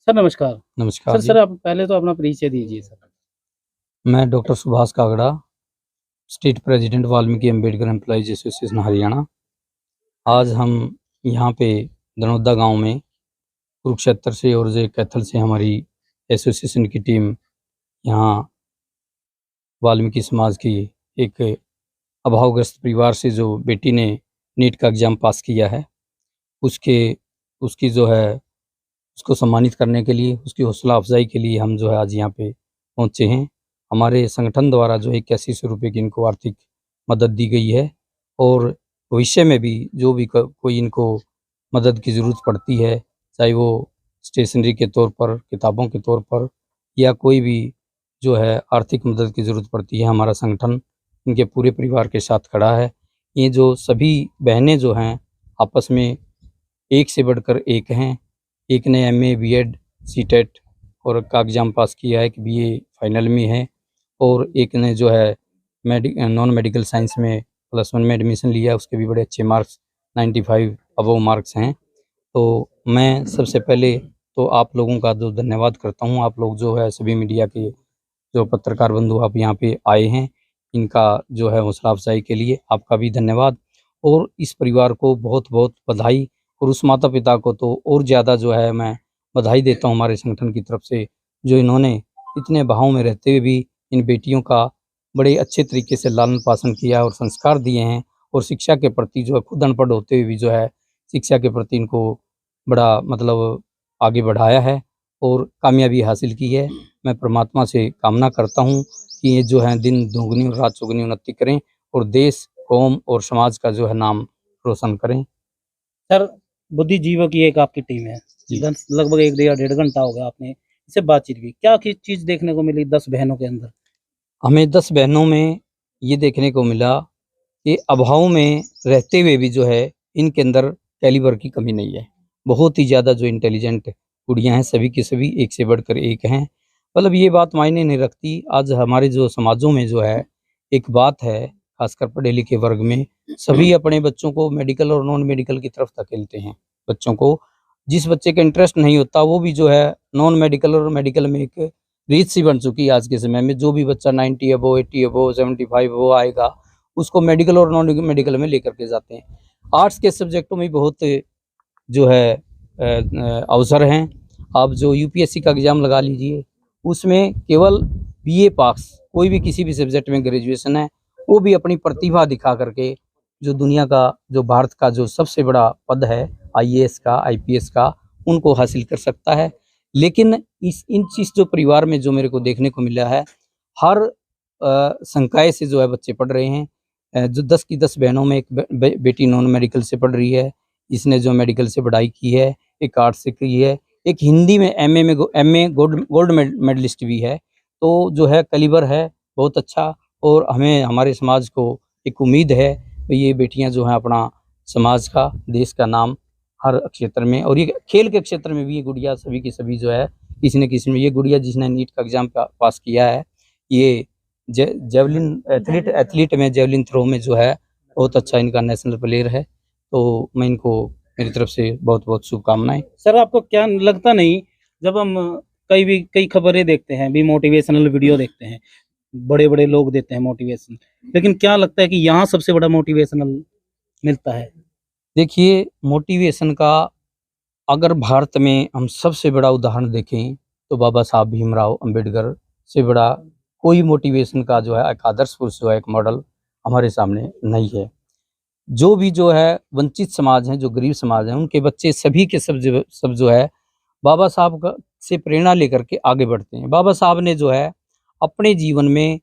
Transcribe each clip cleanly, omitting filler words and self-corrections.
Sir नमस्कार। नमस्कार जी। Sir आप पहले तो अपना परिचय दीजिए सर। मैं doctor Subhash Kagda, state president Valmiki Ambedkar employees association Haryana. आज हम यहाँ पे दनौदा गांव में कुरुक्षेत्र से और जे कैथल से हमारी एसोसिएशन की टीम यहाँ वाल्मीकि समाज की एक अभावग्रस्त परिवार से जो बेटी ने नीट का एग्ज़ाम पास किया है, उसके उसकी जो है उसको सम्मानित करने के लिए, उसकी हौसला अफ़ज़ाई के लिए हम जो है आज यहाँ पे पहुँचे हैं। हमारे संगठन द्वारा जो है 8100 रुपये की इनको आर्थिक मदद दी गई है और भविष्य में भी जो भी कोई इनको मदद की ज़रूरत पड़ती है, चाहे वो स्टेशनरी के तौर पर, किताबों के तौर पर या कोई भी जो है आर्थिक मदद की ज़रूरत पड़ती है, हमारा संगठन इनके पूरे परिवार के साथ खड़ा है। ये जो सभी बहनें जो हैं आपस में एक से बढ़कर एक हैं। एक ने एमए, बीएड, सीटेट और का एग्ज़ाम पास किया है, एक बीए फाइनल में है और एक ने जो है नॉन मेडिकल साइंस में +1 में एडमिशन लिया, उसके भी बड़े अच्छे मार्क्स 95 अबव मार्क्स हैं। तो मैं सबसे पहले तो आप लोगों का जो धन्यवाद करता हूँ, आप लोग जो है सभी मीडिया के जो पत्रकार बंधु आप यहाँ पे आए हैं, इनका जो है हौसला अफ़ज़ाई के लिए आपका भी धन्यवाद और इस परिवार को बहुत-बहुत बधाई और उस माता-पिता को तो और ज़्यादा जो है मैं बधाई देता हूँ हमारे संगठन की तरफ से, जो इन्होंने इतने भाव में रहते हुए भी इन बेटियों का बड़े अच्छे तरीके से लालन-पालन किया और संस्कार दिए हैं और शिक्षा के प्रति जो है खुद अनपढ़ होते हुए भी जो है शिक्षा के प्रति इनको बड़ा मतलब आगे बढ़ाया है और कामयाबी हासिल की है। मैं परमात्मा से कामना करता हूँ कि ये जो है दिन दोगुनी और रात चौगुनी उन्नति करें और देश, कौम और समाज का जो है नाम रोशन करें। सर बुद्धिजीवों की एक आपकी टीम है। जी। लगभग 1 या डेढ़ घंटा हो गया आपने इससे बातचीत की। क्या चीज़ देखने को मिली 10 बहनों के अंदर? हमें 10 बहनों में ये देखने को मिला कि अभाव में रहते हुए भी जो है इनके अंदर कैलिबर की कमी नहीं है। बहुत ही ज़्यादा जो इंटेलिजेंट कुड़ियाँ हैं, सभी की सभी एक से बढ़कर एक हैं। मतलब ये बात मायने नहीं रखती, आज हमारे जो समाजों में जो है एक बात है, खासकर पढ़े लिखे वर्ग में, सभी अपने बच्चों को मेडिकल और नॉन मेडिकल की तरफ धकेलते हैं। बच्चों को जिस बच्चे का इंटरेस्ट नहीं होता वो भी जो है नॉन मेडिकल और मेडिकल में एक रीत सी बन चुकी है आज के समय में। जो भी बच्चा 90 अबव, 80 अबव, 75 अबव आएगा, उसको मेडिकल और नॉन मेडिकल में लेकर के जाते हैं। आर्ट्स के सब्जेक्टों में बहुत जो है अवसर हैं। आप जो यूपीएससी का एग्ज़ाम लगा लीजिए, उसमें केवल बीए पास, कोई भी किसी भी सब्जेक्ट में ग्रेजुएशन है, वो भी अपनी प्रतिभा दिखा करके जो दुनिया का, जो भारत का जो सबसे बड़ा पद है आईएएस का, आईपीएस का, उनको हासिल कर सकता है। लेकिन इस जो परिवार में जो मेरे को देखने को मिला है, हर संकाय से जो है बच्चे पढ़ रहे हैं। जो 10 की 10 बहनों में एक बेटी नॉन मेडिकल से पढ़ रही है, इसने जो मेडिकल से पढ़ाई की है, एक आर्ट्स से की है, एक हिंदी में एमए गोल्ड मेडलिस्ट भी है। तो जो है कैलिबर है बहुत अच्छा और हमें हमारे समाज को एक उम्मीद है कि ये बेटियां जो हैं अपना समाज का, देश का नाम हर क्षेत्र में और ये खेल के क्षेत्र में भी ये गुड़िया सभी की सभी जो है किसी न किसी में, ये गुड़िया जिसने नीट का एग्ज़ाम पास किया है, ये जेवलिन एथलीट में जेवलिन थ्रो में जो है बहुत अच्छा इनका नेशनल प्लेयर है। तो मैं इनको मेरी तरफ से बहुत-बहुत शुभकामनाएँ। सर आपको क्या लगता नहीं जब हम कई खबरें देखते हैं, भी मोटिवेशनल वीडियो देखते हैं, बड़े-बड़े लोग देते हैं मोटिवेशन। लेकिन क्या लगता है कि यहाँ सबसे बड़ा मोटिवेशनल मिलता है? देखिए, मोटिवेशन का अगर भारत में हम सबसे बड़ा उदाहरण देखें तो बाबा साहब भीमराव अंबेडकर से बड़ा कोई मोटिवेशन का जो है एक आदर्श पुरुष जो है एक मॉडल हमारे सामने नहीं है। जो भी जो है वंचित समाज हैं, जो गरीब समाज हैं, उनके बच्चे सभी के सब जो है बाबा साहब का से प्रेरणा लेकर के आगे बढ़ते हैं। बाबा साहब ने जो है अपने जीवन में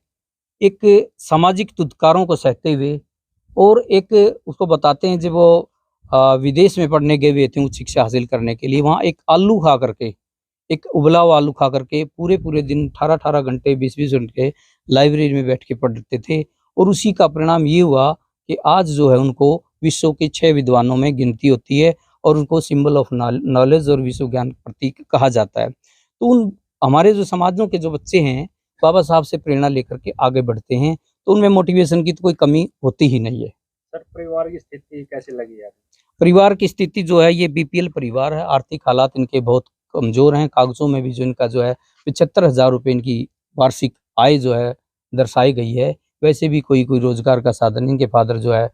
एक सामाजिक तुदकारों को सहते हुए और एक उसको बताते हैं जब वो विदेश में पढ़ने गए हुए थे उच्च शिक्षा हासिल करने के लिए, वहाँ एक आलू खा करके, एक उबला हुआ आलू खा करके पूरे-पूरे दिन 18-18 घंटे 20-20 घंटे लाइब्रेरी में बैठ के पढ़ते थे और उसी का परिणाम ये हुआ कि आज जो है उनको विश्व के 6 विद्वानों में गिनती होती है और उनको सिंबल ऑफ नॉलेज और विश्व ज्ञान प्रतीक कहा जाता है। तो उन हमारे जो समाजों के जो बच्चे हैं, बाबा साहब से प्रेरणा लेकर के आगे बढ़ते हैं, तो उनमें मोटिवेशन की तो कोई कमी होती ही नहीं है। सर परिवार की स्थिति कैसी लगी आपको? परिवार की स्थिति जो है ये बीपीएल परिवार है, आर्थिक हालात इनके बहुत कमजोर हैं, कागजों में भी जो इनका जो है 75,000 रुपये इनकी वार्षिक आय जो है दर्शाई गई है। वैसे भी कोई रोजगार का साधन, इनके फादर जो है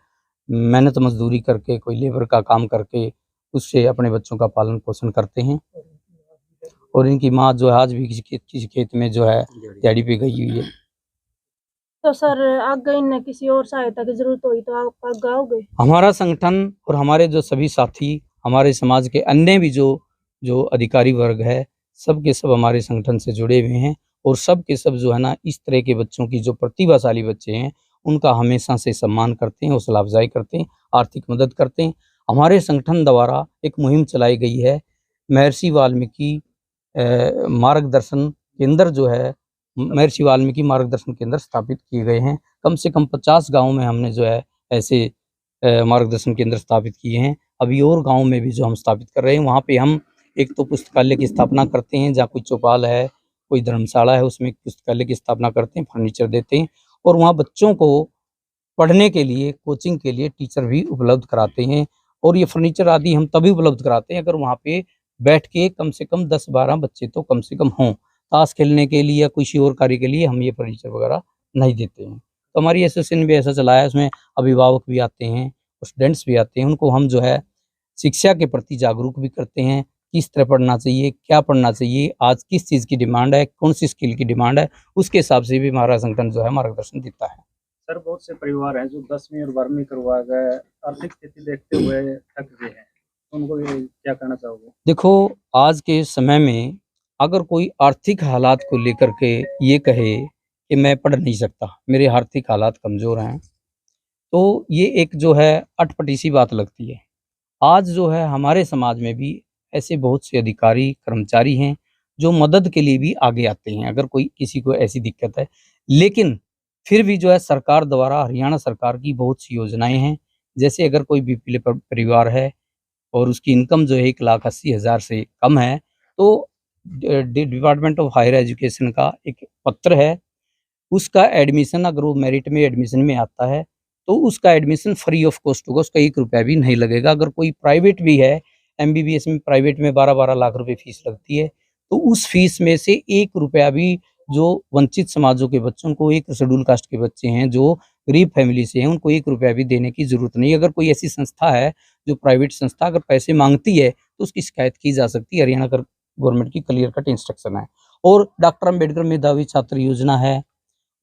मेहनत मजदूरी करके, कोई लेबर का काम करके उससे अपने बच्चों का पालन पोषण करते हैं। और इनकी माँ जो है आज भी किसी खेत में जो है दिहाड़ी पे गई हुई है। तो सर आगे इन्हें किसी और सहायता की जरूरत हुई तो आप आगे आओगे? हमारा संगठन और हमारे जो सभी साथी, हमारे समाज के अन्य भी जो अधिकारी वर्ग है, सब के सब हमारे संगठन से जुड़े हुए हैं। और सब के सब जो है ना, इस तरह के बच्चों की, जो प्रतिभाशाली बच्चे हैं, उनका हमेशा से सम्मान करते हैं, हौसला अफजाई करते हैं, आर्थिक मदद करते हैं। हमारे संगठन द्वारा एक मुहिम चलाई गई है, महर्षि वाल्मीकि मार्गदर्शन केंद्र जो है, महर्षि वाल्मीकि मार्गदर्शन केंद्र स्थापित किए गए हैं। कम से कम 50 गाँव में हमने जो है ऐसे मार्गदर्शन केंद्र स्थापित किए हैं। अभी और गाँव में भी जो हम स्थापित कर रहे हैं, वहाँ पे हम एक तो पुस्तकालय की स्थापना करते हैं, जहाँ कोई चौपाल है, कोई धर्मशाला है, उसमें पुस्तकालय की स्थापना करते हैं, फर्नीचर देते हैं। और वहाँ बच्चों को पढ़ने के लिए, कोचिंग के लिए टीचर भी उपलब्ध कराते हैं। और ये फर्नीचर आदि हम तभी उपलब्ध कराते हैं अगर वहाँ पे बैठ के कम से कम 10-12 बच्चे तो कम से कम हों। ताश खेलने के लिए या किसी और कार्य के लिए हम ये फर्नीचर वगैरह नहीं देते हैं। तो हमारी एसोसिएशन भी ऐसा चला है, उसमें अभिभावक भी आते हैं, स्टूडेंट्स भी आते हैं, उनको हम जो है शिक्षा के प्रति जागरूक भी करते हैं, किस तरह पढ़ना चाहिए, क्या पढ़ना चाहिए, आज किस चीज़ की डिमांड है, कौन सी स्किल की डिमांड है, उसके हिसाब से भी हमारा संगठन जो है मार्गदर्शन देता है। सर बहुत से परिवार हैं जो 10वीं और 12वीं करवा गए, आर्थिक स्थिति देखते हुए थक गए हैं, उनको ये क्या कहना चाहोगे? देखो, आज के समय में अगर कोई आर्थिक हालात को लेकर के ये कहे कि मैं पढ़ नहीं सकता, मेरे आर्थिक हालात कमज़ोर हैं, तो ये एक जो है अटपटी सी बात लगती है। आज जो है हमारे समाज में भी ऐसे बहुत से अधिकारी, कर्मचारी हैं जो मदद के लिए भी आगे आते हैं अगर कोई किसी को ऐसी दिक्कत है। लेकिन फिर भी जो है सरकार द्वारा, हरियाणा सरकार की बहुत सी योजनाएँ हैं। जैसे अगर कोई बीपीएल परिवार है और उसकी इनकम जो है 1,80,000 से कम है, तो डिपार्टमेंट ऑफ हायर एजुकेशन का एक पत्र है, उसका एडमिशन, अगर वो मेरिट में एडमिशन में आता है तो उसका एडमिशन फ्री ऑफ कॉस्ट होगा, उसका 1 रुपया भी नहीं लगेगा। अगर कोई प्राइवेट भी है, एमबीबीएस में प्राइवेट में 12-12 लाख रुपए फीस लगती है, तो उस फीस में से 1 रुपया भी जो वंचित समाजों के बच्चों को, एक शेड्यूल कास्ट के बच्चे हैं जो गरीब फैमिली से हैं, उनको 1 रुपया भी देने की ज़रूरत नहीं है। अगर कोई ऐसी संस्था है जो प्राइवेट संस्था अगर पैसे माँगती है तो उसकी शिकायत की जा सकती है। हरियाणा गवर्नमेंट की क्लियर कट इंस्ट्रक्शन है। और डॉक्टर अम्बेडकर मेधावी छात्र योजना है,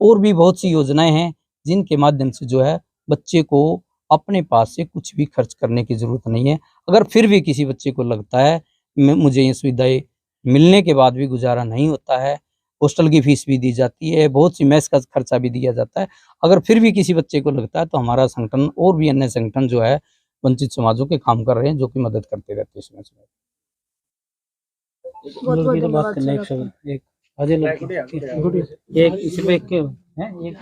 और भी बहुत सी योजनाएँ हैं जिनके माध्यम से जो है बच्चे को अपने पास से कुछ भी खर्च करने की ज़रूरत नहीं है। अगर फिर भी किसी बच्चे को लगता है मुझे ये सुविधाएँ मिलने के बाद भी गुज़ारा नहीं होता है, हॉस्टल की फ़ीस भी दी जाती है, बहुत सी मेस का खर्चा भी दिया जाता है, अगर फिर भी किसी बच्चे को लगता है तो हमारा संगठन और भी अन्य संगठन जो है वंचित समाजों के काम कर रहे हैं, जो कि मदद करते रहते हैं समय-समय। बहुत बहुत बात करना धन्यवाद सर। एक अजय लोग एक सिर्फ एक है, एक